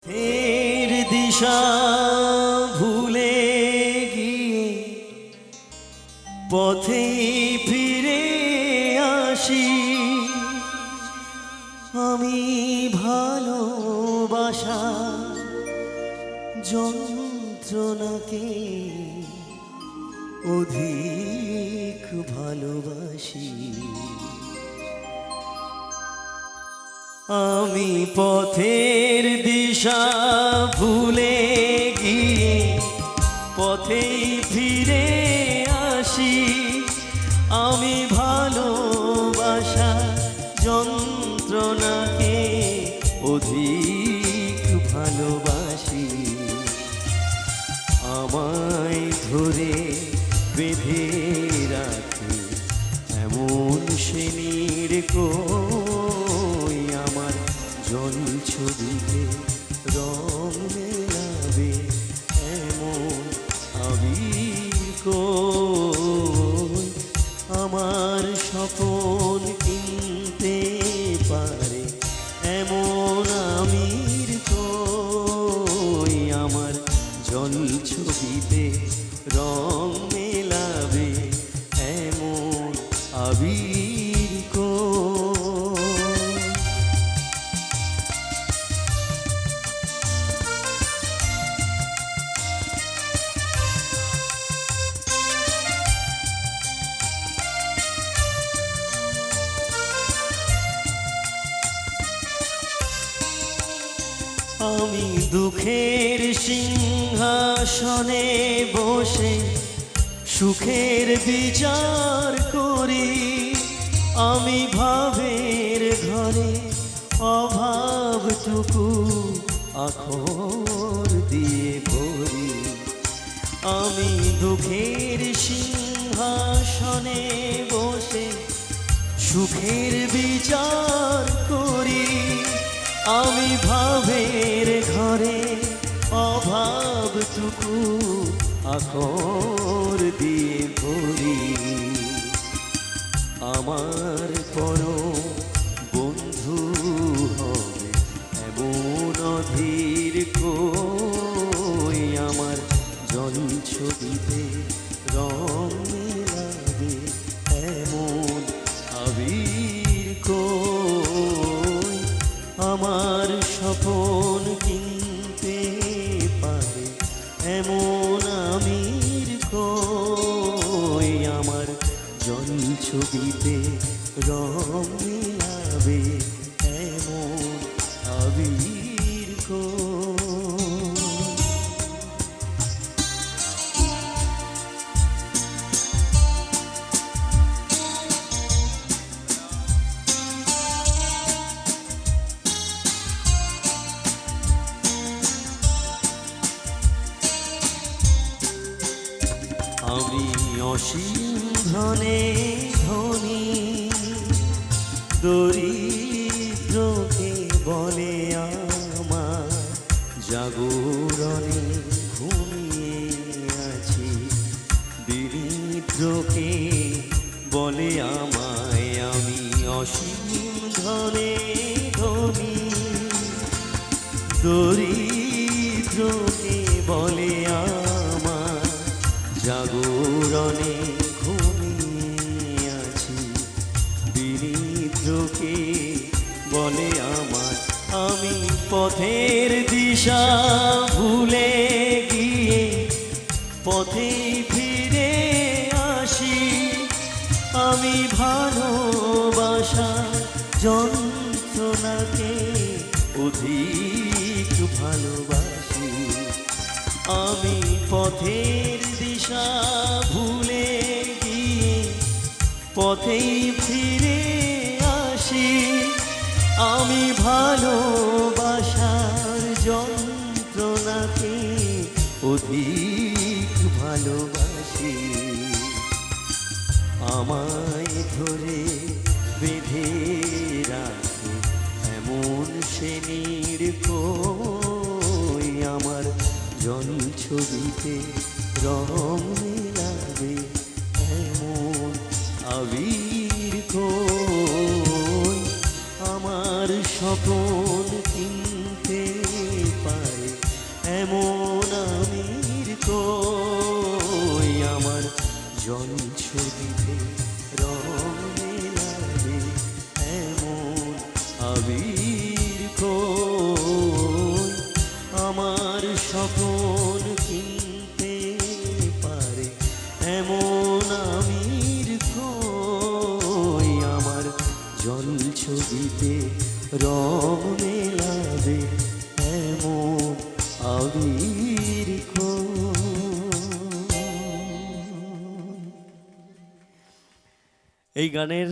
ফের দিশা ভুলে গিয়ে পথে ফিরে আসি আমি ভালোবাসা যন্ত্রণাকে অধিক ভালোবাসি। আমি পথের দিশা ভুলে গিয়ে পথেই ফিরে আসি আমি ভালোবাসা যন্ত্রণাকে অধিক ভালোবাসি। আমায় ধরে বেঁধে রাখে এমন সে নির্কোই আমার জল ছবিতে রং মেলাবে এমন আবির কই আমার স্বপন কিনতে পারে এমন আমির কই আমার জল ছবিতে রং মেলাবে এমন আবির কই। আমি দুঃখের সিংহাসনে বসে সুখের বিচার করি আমি ভাবের ঘরে অভাবটুকু আখর দিয়ে ভরি। আমি দুঃখের সিংহাসনে বসে সুখের বিচার করি আমি ভাবের ঘরে অভাবটুকু আখর দিয়ে ভরি। আমার পরম বন্ধু হবে এমন অধীর কই আমার জল ছবিতে রং মেলাবে এমন আবির কই আমার স্বপন কিনতে পারে এমন আমির কই আমার জল ছবিতে রং মেলাবে এমন আবির কই। আমি অসীম ধনে ধনী দরিদ্রকে বলে আমার জাগরণে ঘুমিয়ে আছি দরিদ্রকে বলে আমায় আমি অসীম ধনে ধনী দরিদ্রকে বলে আমার জাগরণে ঘুমিয়ে আছি দরিদ্রকে বলে আমার আমি পথের দিশা ভুলে গিয়ে পথেই ফিরে আসি আমি ভালোবাসা যন্ত্রণাকে অধিক ভালোবাসি। আমি পথের দিশা ভুলে গিয়ে পথেই ফিরে আসি আমি ভালোবাসার যন্ত্রণাকে অধিক ভালোবাসি। আমায় ধরে বেঁধে রাখে এমন সে নির্কোই আমার জল ছবিতে রং মেলাবে এমন আবির কই আমার স্বপন কিনতে পারে আবির এই গানের